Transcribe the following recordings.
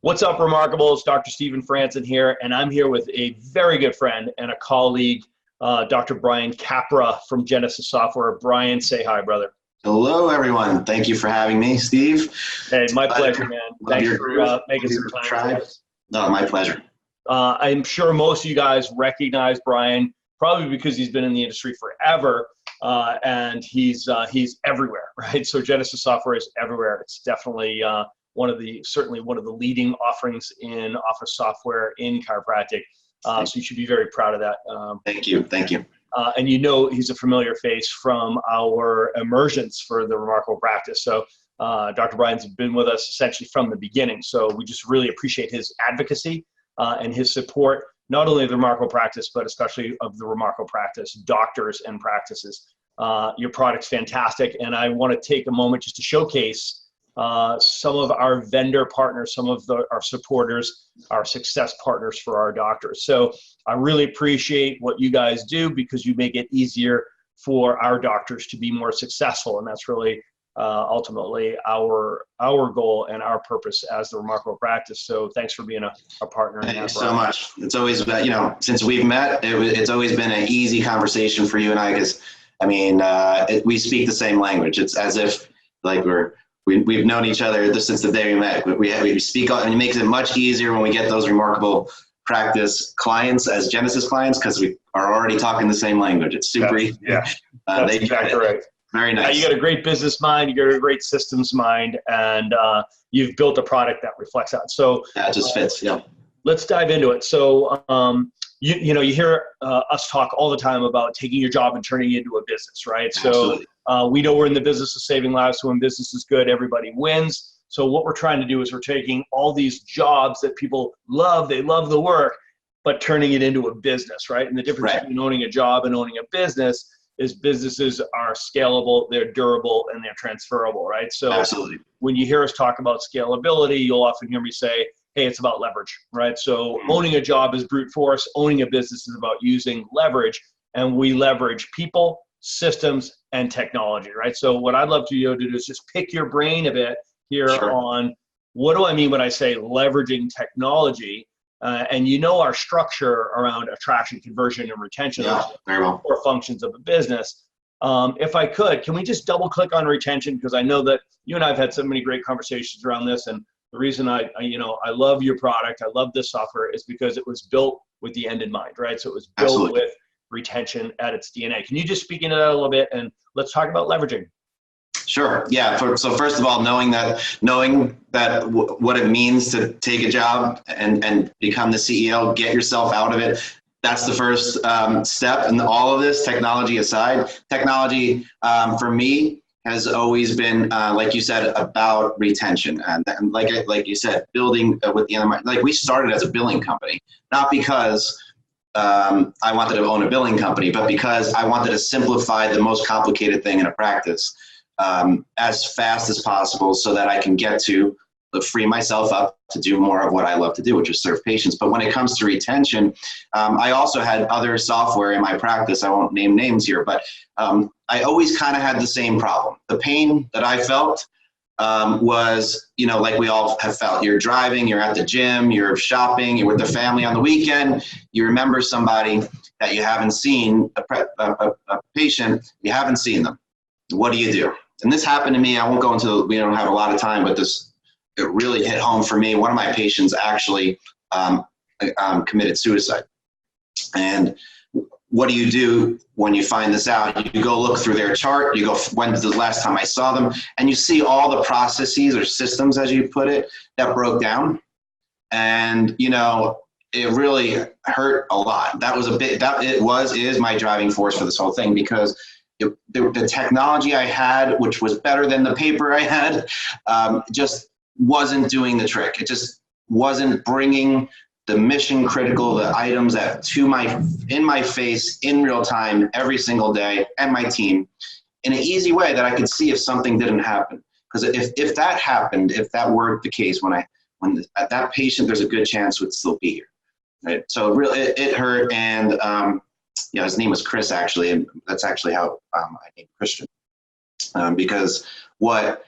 What's up, Remarkables? Dr. Stephen Franson here, and I'm here with a very good friend and a colleague, Dr. Brian Capra from Genesis Software. Brian, say hi, brother. Hello, everyone. Thank you for having me, Steve. Hey, my pleasure, man. Thanks for making some time for us. No, my pleasure. I'm sure most of you guys recognize Brian, probably because he's been in the industry forever, and he's everywhere, right? So Genesis Software is everywhere. It's definitely certainly one of the leading offerings in office software in chiropractic. So you should be very proud of that. Thank you. Thank you. And you know he's a familiar face from our immersions for the Remarkable Practice. So Dr. Brian's been with us essentially from the beginning. So we just really appreciate his advocacy and his support, not only of the Remarkable Practice, but especially of the Remarkable Practice doctors and practices. Your product's fantastic. And I want to take a moment just to showcase some of our vendor partners, some of our supporters, our success partners for our doctors. So I really appreciate what you guys do because you make it easier for our doctors to be more successful. And that's really ultimately our goal and our purpose as the Remarkable Practice. So thanks for being a partner. Thank you so much. It's always been, since we've met, it's always been an easy conversation for you and I, because we speak the same language. It's as if like we've known each other since the day we met. We speak, and it makes it much easier when we get those Remarkable Practice clients as Genesis clients, because we are already talking the same language. It's super easy. Yeah, that's exactly right. Very nice. You got a great business mind, you got a great systems mind, and you've built a product that reflects that. So that just fits. Yeah. Let's dive into it. So you hear us talk all the time about taking your job and turning it into a business, right? Absolutely. So we know we're in the business of saving lives. So when business is good, everybody wins. So what we're trying to do is we're taking all these jobs that people love, they love the work, but turning it into a business, right? And the difference between owning a job and owning a business is businesses are scalable, they're durable, and they're transferable, right? So absolutely. When you hear us talk about scalability, you'll often hear me say, hey, it's about leverage, right? So owning a job is brute force, owning a business is about using leverage, and we leverage people, systems, and technology, right? So what I'd love to do is just pick your brain a bit here on what do I mean when I say leveraging technology, and our structure around attraction, conversion, and retention are core functions of a business. If I could, can we just double click on retention? Because I know that you and I have had so many great conversations around this, and the reason I love your product, I love this software, is because it was built with the end in mind, right? So it was built with retention at its DNA. Can you just speak into that a little bit, and let's talk about leveraging? Sure. Yeah. So first of all, knowing that what it means to take a job and become the CEO, get yourself out of it. That's the first step. And all of this, technology aside, technology for me has always been, like you said, about retention. And like you said, building with the end of my, like we started as a billing company, not because I wanted to own a billing company, but because I wanted to simplify the most complicated thing in a practice as fast as possible so that I can get to free myself up to do more of what I love to do, which is serve patients. But when it comes to retention, I also had other software in my practice. I won't name names here, but I always kind of had the same problem. The pain that I felt was, like we all have felt. You're driving, you're at the gym, you're shopping, you're with the family on the weekend, you remember somebody that you haven't seen, a patient, you haven't seen them. What do you do? And this happened to me. I won't go into, we don't have a lot of time, but it really hit home for me. One of my patients actually committed suicide. And what do you do when you find this out? You go look through their chart. You go, when's the last time I saw them? And you see all the processes or systems, as you put it, that broke down. And, it really hurt a lot. That was is my driving force for this whole thing, because the technology I had, which was better than the paper I had, just wasn't doing the trick. It just wasn't bringing the mission critical, the items in my face in real time every single day, and my team in an easy way that I could see if something didn't happen. Because if that happened, if that were the case, when that patient, there's a good chance would still be here. Right? So it hurt, and his name was Chris, actually, and that's actually how I named Christian, because what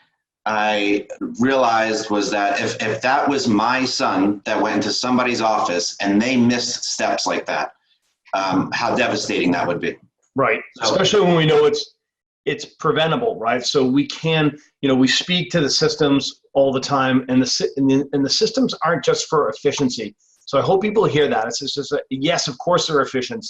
I realized was that if that was my son that went into somebody's office and they missed steps like that, how devastating that would be. Right. So, Especially when we know it's preventable, right? So we can, we speak to the systems all the time, and the systems aren't just for efficiency. So I hope people hear that. It's just yes, of course they're efficient,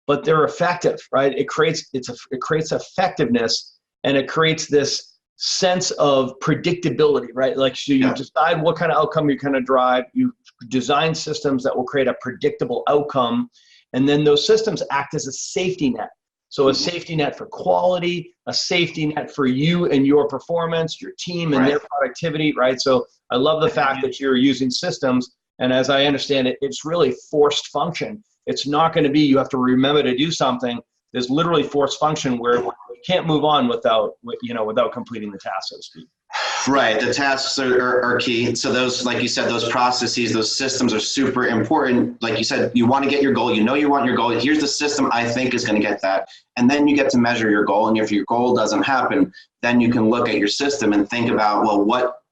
but they're effective, right? It creates effectiveness, and it creates this sense of predictability, right? Like, so you decide what kind of outcome you're going to drive. You design systems that will create a predictable outcome, and then those systems act as a safety net. So a safety net for quality, a safety net for you and your performance, your team and their productivity, right? So I love the fact that you're using systems, and as I understand it, it's really forced function. It's not going to be you have to remember to do something. There's literally forced function where you can't move on without completing the task, so to speak. Right. The tasks are key. So those, like you said, those processes, those systems are super important. Like you said, you want to get your goal. You want your goal. Here's the system I think is going to get that. And then you get to measure your goal. And if your goal doesn't happen, then you can look at your system and think about, well, what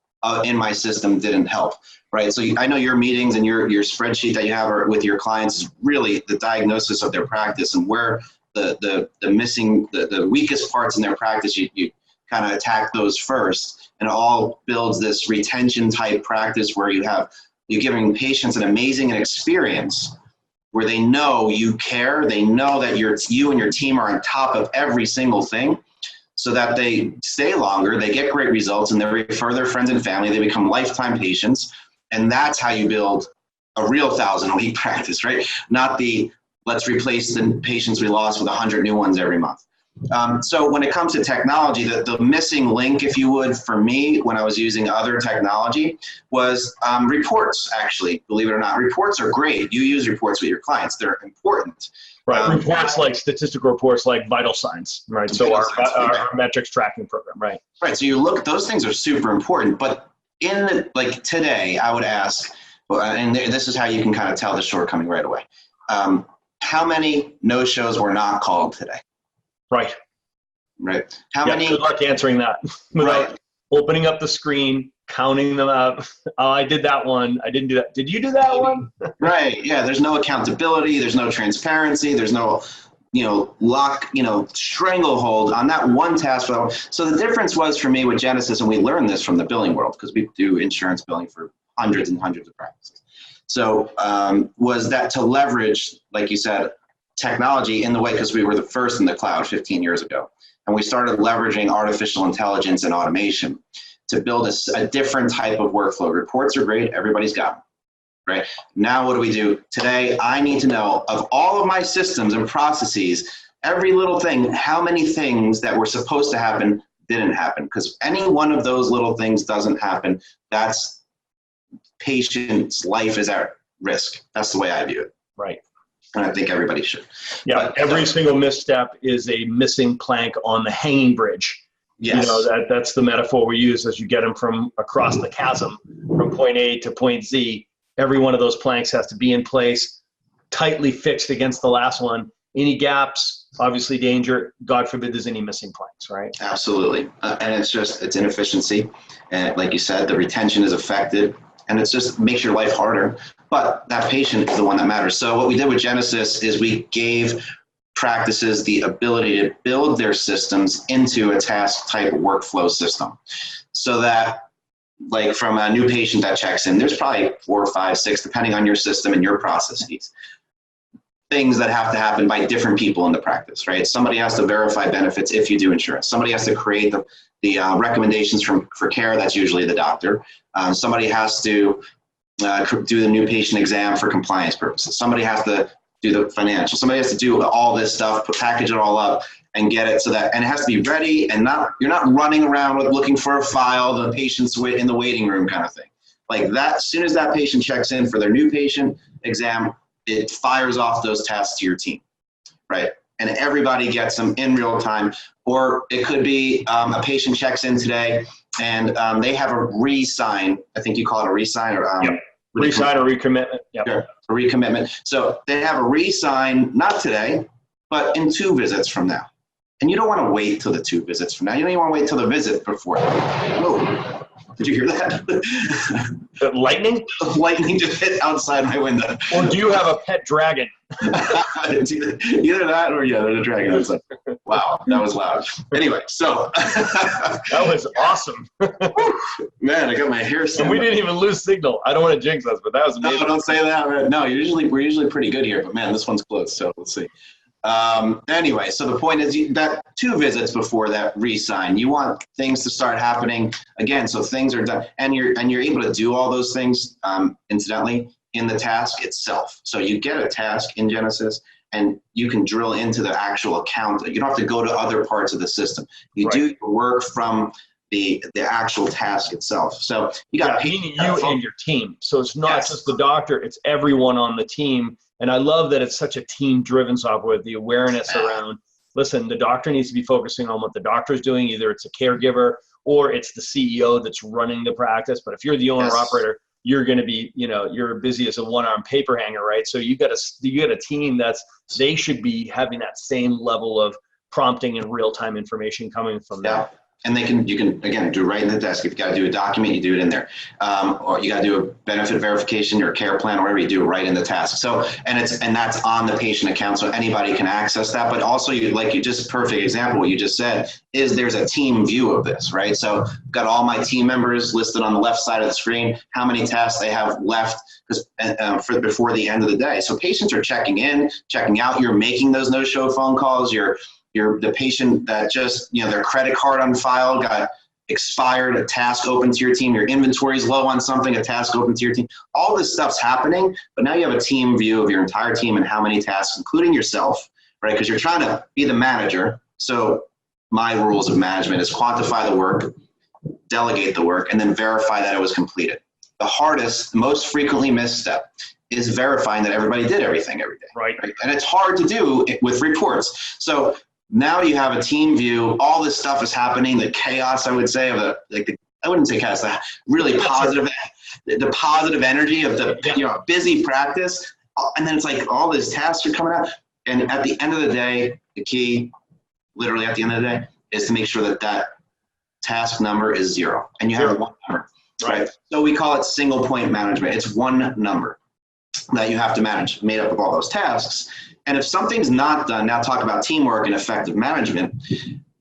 in my system didn't help, right? So I know your meetings and your spreadsheet that you have with your clients is really the diagnosis of their practice and where the missing, the weakest parts in their practice, you kind of attack those first. And it all builds this retention type practice where you're giving patients an amazing experience where they know you care, they know that you and your team are on top of every single thing, so that they stay longer, they get great results, and they refer their friends and family, they become lifetime patients. And that's how you build a real 1,000-a-week practice, right? Not the let's replace the patients we lost with 100 new ones every month. So when it comes to technology, the missing link, if you would, for me, when I was using other technology was reports, actually, believe it or not. Reports are great. You use reports with your clients. They're important. Right. Reports like statistical reports like vital signs, right? So our metrics tracking program, right? Right. So you look, those things are super important. But like today, I would ask, and this is how you can kind of tell the shortcoming right away. How many no-shows were not called today? Right. Right. How many? Good luck answering that without opening up the screen, counting them up. Oh, I did that one. I didn't do that. Did you do that one? Right. Yeah. There's no accountability. There's no transparency. There's no, stranglehold on that one task. So the difference was for me with Genesis, and we learned this from the billing world because we do insurance billing for hundreds and hundreds of practices. So was that to leverage, like you said, technology in the way, because we were the first in the cloud 15 years ago. And we started leveraging artificial intelligence and automation to build a different type of workflow. Reports are great. Everybody's got them, right? Now what do we do? Today, I need to know of all of my systems and processes, every little thing, how many things that were supposed to happen didn't happen. Because any one of those little things doesn't happen, that's patient's life is at risk. That's the way I view it. Right. And I think everybody should. Yeah, but every single misstep is a missing plank on the hanging bridge. Yes. That's the metaphor we use as you get them from across the chasm, from point A to point Z. Every one of those planks has to be in place, tightly fixed against the last one. Any gaps, obviously danger. God forbid there's any missing planks, right? Absolutely. And it's inefficiency. And like you said, the retention is affected. And it just makes your life harder. But that patient is the one that matters. So what we did with Genesis is we gave practices the ability to build their systems into a task type workflow system. So that, like, from a new patient that checks in, there's probably 4 or 5, 6, depending on your system and your processes, things that have to happen by different people in the practice, right? Somebody has to verify benefits if you do insurance. Somebody has to create the recommendations for care. That's usually the doctor. Somebody has to do the new patient exam for compliance purposes. Somebody has to do the financial. Somebody has to do all this stuff, package it all up and get it so that, and it has to be ready and you're not running around looking for a file, the patient's in the waiting room kind of thing. Like that, as soon as that patient checks in for their new patient exam, it fires off those tasks to your team, right? And everybody gets them in real time. Or it could be a patient checks in today and they have a re-sign. I think you call it a re-sign or re-sign or recommitment. Yep. Sure. A recommitment. So they have a re-sign, not today, but in 2 visits from now. And you don't want to wait till the 2 visits from now. You don't even want to wait till the visit before. Whoa, did you hear that? The lightning? Lightning just hit outside my window. Or do you have a pet dragon? Either that or there's a dragon outside. Wow, that was loud. Anyway, so. That was awesome. Man, I got my hair standing. And we didn't even lose signal. I don't want to jinx us, but that was amazing. No, don't say that. Man. No, we're usually pretty good here, but man, this one's close, so let's see. Anyway, so the point is that 2 visits before that re-sign, you want things to start happening again. So things are done and you're able to do all those things, incidentally, in the task itself. So you get a task in Genesis and you can drill into the actual account. You don't have to go to other parts of the system. You do your work from the actual task itself. So you got meaning you and your team. So it's not just the doctor, it's everyone on the team. And I love that it's such a team-driven software, the awareness around, listen, the doctor needs to be focusing on what the doctor's doing. Either it's a caregiver or it's the CEO that's running the practice. But if you're the owner-operator, you're going to be, you're busy as a one-arm paper hanger, right? So you got a team they should be having that same level of prompting and real-time information coming from them. And you can again do right in the desk. If you got to do a document, you do it in there, or you got to do a benefit verification or care plan, or whatever, you do it right in the task. So and that's on the patient account, so anybody can access that. But also, perfect example, what you just said is there's a team view of this, right? So I've got all my team members listed on the left side of the screen, how many tasks they have left before the end of the day. So patients are checking in, checking out. You're making those no-show phone calls. You're the patient that just, their credit card on file got expired, a task open to your team, your inventory is low on something, a task open to your team. All this stuff's happening, but now you have a team view of your entire team and how many tasks, including yourself, right? Because you're trying to be the manager. So my rules of management is quantify the work, delegate the work, and then verify that it was completed. The hardest, most frequently missed step is verifying that everybody did everything every day. Right. And it's hard to do with reports. So now you have a team view, all this stuff is happening, the chaos, I would say, I wouldn't say chaos, the really positive, the positive energy of the busy practice. And then it's like all these tasks are coming out. And at the end of the day, the key, literally at the end of the day, is to make sure that task number is 0. And you have one number, right? So we call it single point management. It's one number that you have to manage, made up of all those tasks. And if something's not done, now talk about teamwork and effective management.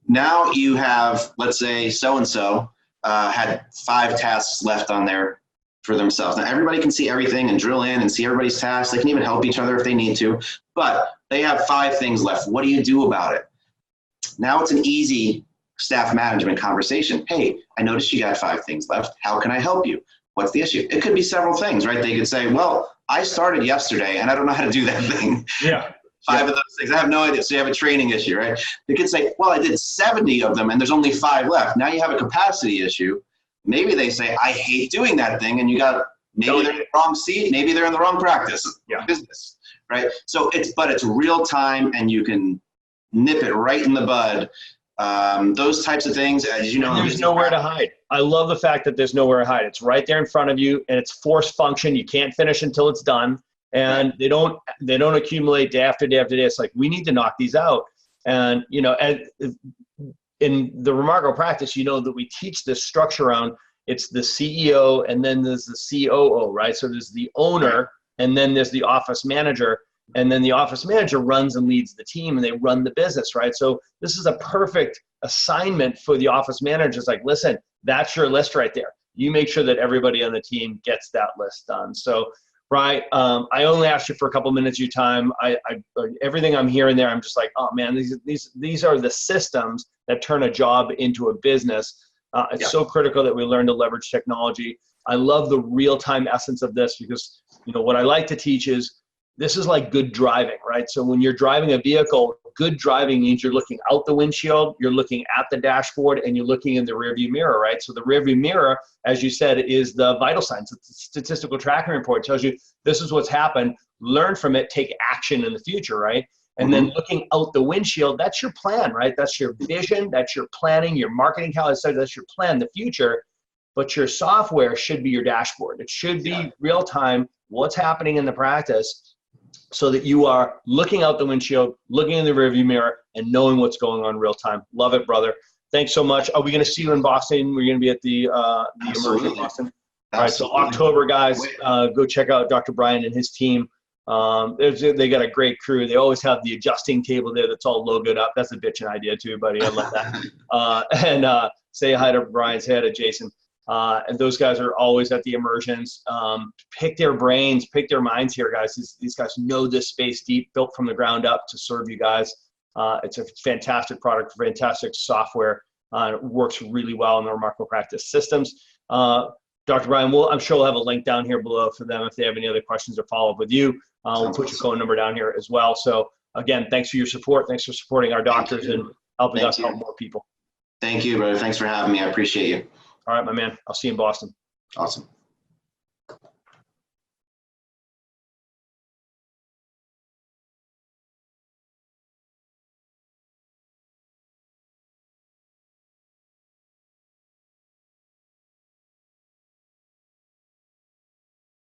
Now you have, let's say, so-and-so had 5 tasks left on there for themselves. Now everybody can see everything and drill in and see everybody's tasks. They can even help each other if they need to, but they have 5 things left. What do you do about it? Now it's an easy staff management conversation. Hey, I noticed you got 5 things left. How can I help you? What's the issue? It could be several things, right? They could say, well, I started yesterday and I don't know how to do that thing. 5 of those things, I have no idea. So you have a training issue, right? They could say, well, I did 70 of them and there's only 5 left. Now you have a capacity issue. Maybe they say, I hate doing that thing. And you got, maybe they're in the wrong seat. Maybe they're in the wrong practice business, right? So it's real time and you can nip it right in the bud. Those types of things, as you know. And there's nowhere to hide. I love the fact that there's nowhere to hide. It's right there in front of you and it's force function. You can't finish until it's done. And they don't accumulate day after day after day. It's like, we need to knock these out. And, in the Remarkable Practice, that we teach this structure around, it's the CEO and then there's the COO, right? So there's the owner and then there's the office manager. And then the office manager runs and leads the team and they run the business, right? So this is a perfect assignment for the office manager. It's like, listen, that's your list right there. You make sure that everybody on the team gets that list done. So, right, I only asked you for a couple minutes of your time. Everything I'm hearing there, I'm just like, oh man, these are the systems that turn a job into a business. It's so critical that we learn to leverage technology. I love the real-time essence of this because, what I like to teach is this is like good driving, right? So when you're driving a vehicle, good driving means you're looking out the windshield, you're looking at the dashboard, and you're looking in the rearview mirror, right? So the rearview mirror, as you said, is the vital signs. It's a statistical tracking report. It tells you this is what's happened, learn from it, take action in the future, right? And then looking out the windshield, that's your plan, right? That's your vision, that's your planning, your marketing calendar, that's your plan, the future. But your software should be your dashboard. It should be real time, what's happening in the practice. so that you are looking out the windshield, looking in the rearview mirror, and knowing what's going on in real time. Love it, brother. Thanks so much. Are we going to see you in Boston? We're going to be at the immersion in Boston. All right, so October, guys, go check out Dr. Brian and his team. They got a great crew. They always have the adjusting table there that's all logoed up. That's a bitchin' idea too, buddy. I love that. And say hi to Brian, say hi to Jason. And those guys are always at the immersions. Pick their brains, pick their minds here, guys. These guys know this space deep, built from the ground up to serve you guys. It's a fantastic product, fantastic software. It works really well in the Remarkable Practice systems. Dr. Brian, I'm sure we'll have a link down here below for them if they have any other questions or follow up with you. We'll put your phone number down here as well. So again, thanks for your support. Thanks for supporting our doctors and helping us help more people. Thank you, brother. Thanks for having me. I appreciate you. All right, my man. I'll see you in Boston. Awesome.